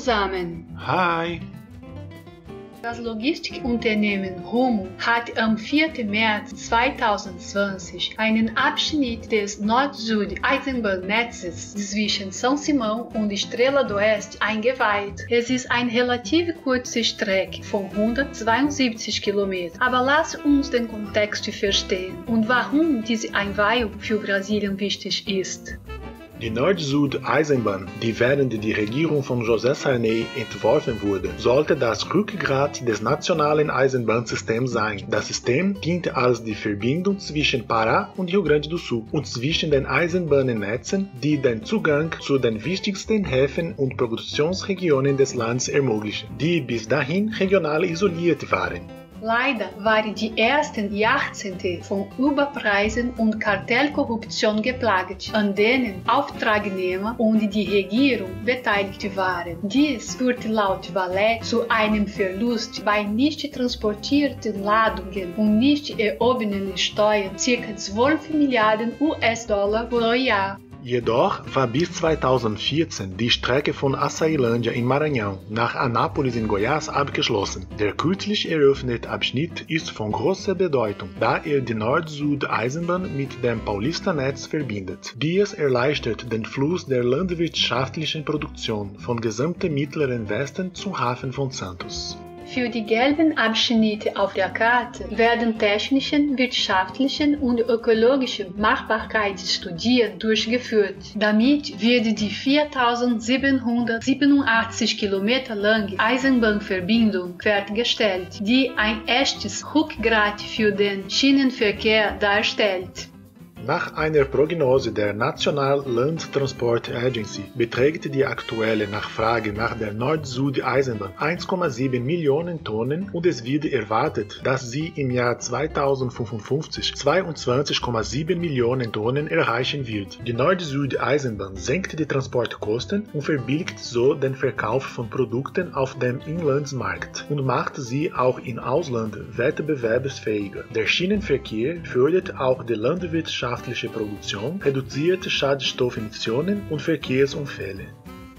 zusammen! Hi! Das Logistikunternehmen Rumo hat am 4. März 2020 einen Abschnitt des Nord-Süd-Eisenbahnnetzes zwischen São Simão und Estrela do Oeste eingeweiht. Es ist eine relativ kurze Strecke von 172 Kilometern. Aber lass uns den Kontext verstehen und warum diese Einweihung für Brasilien wichtig ist. Die Nord-Süd-Eisenbahn, die während die Regierung von José Sarney entworfen wurde, sollte das Rückgrat des nationalen Eisenbahnsystems sein. Das System diente als die Verbindung zwischen Pará und Rio Grande do Sul und zwischen den Eisenbahnnetzen, die den Zugang zu den wichtigsten Häfen und Produktionsregionen des Landes ermöglichten, die bis dahin regional isoliert waren. Leider waren die ersten Jahrzehnte von Überpreisen und Kartellkorruption geplagt, an denen Auftragnehmer und die Regierung beteiligt waren. Dies führte laut Vallet zu einem Verlust bei nicht transportierten Ladungen und nicht erhobenen Steuern ca. 12 Milliarden US-Dollar pro Jahr. Jedoch war bis 2014 die Strecke von Açailândia in Maranhão nach Anápolis in Goiás abgeschlossen. Der kürzlich eröffnete Abschnitt ist von großer Bedeutung, da er die Nord-Süd-Eisenbahn mit dem Paulista-Netz verbindet. Dies erleichtert den Fluss der landwirtschaftlichen Produktion vom gesamten mittleren Westen zum Hafen von Santos. Für die gelben Abschnitte auf der Karte werden technische, wirtschaftliche und ökologische Machbarkeitsstudien durchgeführt. Damit wird die 4.787 Kilometer lange Eisenbahnverbindung fertiggestellt, die ein echtes Rückgrat für den Schienenverkehr darstellt. Nach einer Prognose der National Land Transport Agency beträgt die aktuelle Nachfrage nach der Nord-Süd-Eisenbahn 1,7 Millionen Tonnen und es wird erwartet, dass sie im Jahr 2055 22,7 Millionen Tonnen erreichen wird. Die Nord-Süd-Eisenbahn senkt die Transportkosten und verbilligt so den Verkauf von Produkten auf dem Inlandsmarkt und macht sie auch im Ausland wettbewerbsfähiger. Der Schienenverkehr fördert auch die landwirtschaftliche Produktion, reduziert Schadstoffemissionen und Verkehrsunfälle.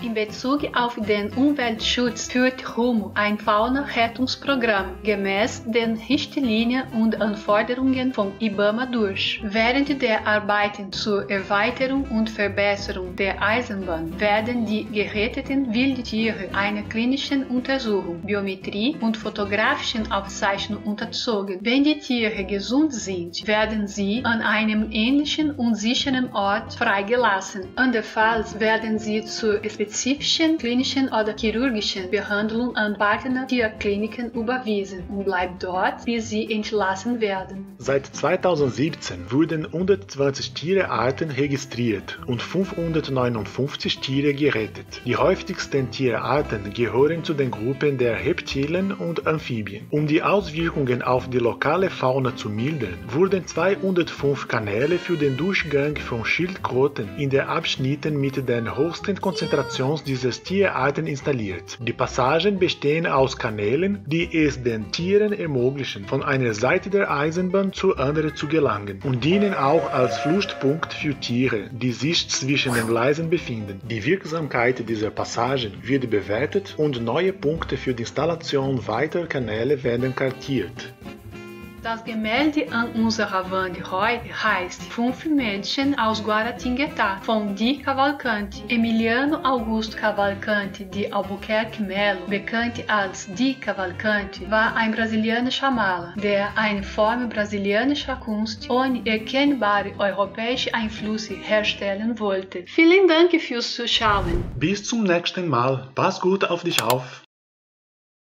In Bezug auf den Umweltschutz führt Rumo ein Fauna-Rettungsprogramm gemäß den Richtlinien und Anforderungen von IBAMA durch. Während der Arbeiten zur Erweiterung und Verbesserung der Eisenbahn werden die geretteten Wildtiere einer klinischen Untersuchung, Biometrie und fotografischen Aufzeichnung unterzogen. Wenn die Tiere gesund sind, werden sie an einem ähnlichen und sicheren Ort freigelassen. Andernfalls werden sie zur spezifischen klinischen oder chirurgischen Behandlung an Partner-Tierkliniken überwiesen und bleibt dort, bis sie entlassen werden. Seit 2017 wurden 120 Tierarten registriert und 559 Tiere gerettet. Die häufigsten Tierarten gehören zu den Gruppen der Reptilien und Amphibien. Um die Auswirkungen auf die lokale Fauna zu mildern, wurden 205 Kanäle für den Durchgang von Schildkröten in den Abschnitten mit den höchsten Konzentrationen dieser Tierarten installiert. Die Passagen bestehen aus Kanälen, die es den Tieren ermöglichen, von einer Seite der Eisenbahn zur anderen zu gelangen und dienen auch als Fluchtpunkt für Tiere, die sich zwischen den Gleisen befinden. Die Wirksamkeit dieser Passagen wird bewertet und neue Punkte für die Installation weiterer Kanäle werden kartiert. Das Gemälde an unserer Wand heute heißt Fünf Mädchen aus Guaratinguetá von Di Cavalcanti. Emiliano Augusto Cavalcanti de Albuquerque Melo, bekannt als Di Cavalcanti, war ein brasilianischer Maler, der eine Form brasilianischer Kunst ohne erkennbare europäische Einflüsse herstellen wollte. Vielen Dank fürs Zuschauen. Bis zum nächsten Mal. Pass gut auf dich auf.